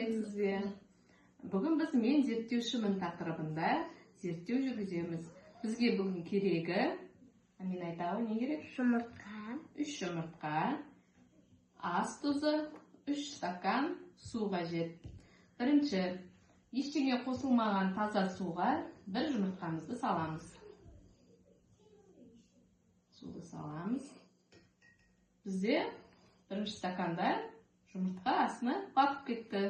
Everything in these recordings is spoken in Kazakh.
Сізге. Бүгін біз мен зерттеушімін тақырыбында зерттеу жүргіземіз. Бізге бүгін керегі, мен айтауы не керек? Жұмыртқа. 3 жұмыртқа, ас тұзы, 3 стакан су қажет. Бірінші, ештеңе қосылмаған таза суға бір жұмыртқамызды саламыз. Суды саламыз. Бізде бірінші стаканда жұмыртқа астына батып кетті.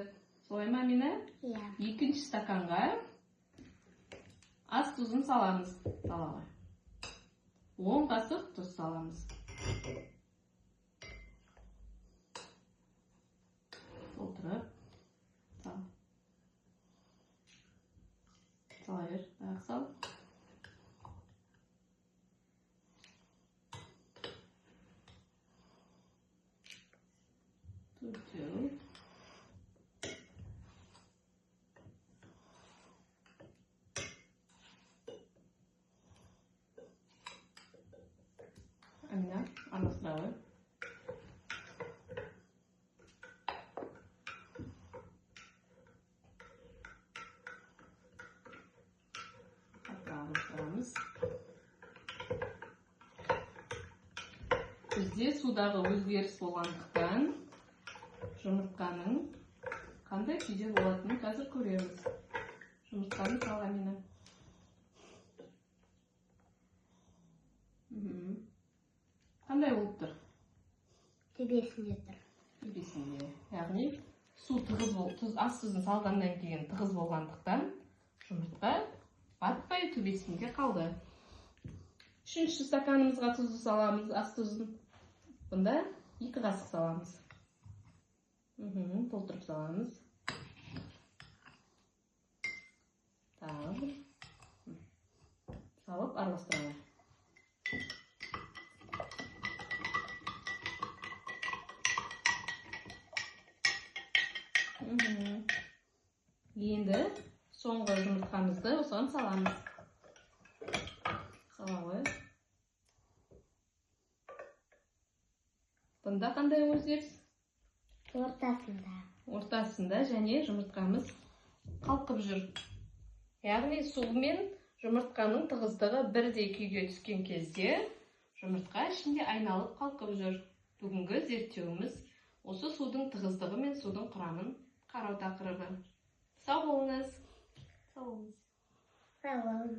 Солай ма, Амина? Иә. Екінші стаканға ас тұзын саламыз. Талаға. 10 қасық тұз саламыз. Толтырып. Сала бер. Дағы сал. Төртеу. Амина, араластыра. Араластырамыз. Бізде судағы өзгеріс болғандықтан жұмыртқаның қандай күйде болатынын қазір көреміз. Жұмыртқаны сал, Амина. Қандай болып тұр? Төбесінде тұр. Төбесінде. Яғни су тығыз ас тұзын салғаннан кейін тығыз болғандықтан жұмыртқа батпай төбесінде қалды. Үшінші стаканымызға тұзды саламыз, ас тұзын. Бұнда 2 қасық саламыз. Толтырып саламыз. Салып араластыралар. Енді соңғы жұмыртқамызды осыған саламыз. Салауы. Бұнда қандай өзгеріс? Ортасында. Ортасында және жұмыртқамыз қалқып жүр. Яғни су мен жұмыртқаның тығыздығы бірдей күйге түскен кезде жұмыртқа ішінде айналып қалқып жүр. Бүгінгі зерттеуіміз осы судың тығыздығы мен судың құрамын қарау тақырыбы. Сау болыңыз. Сау болыңыз.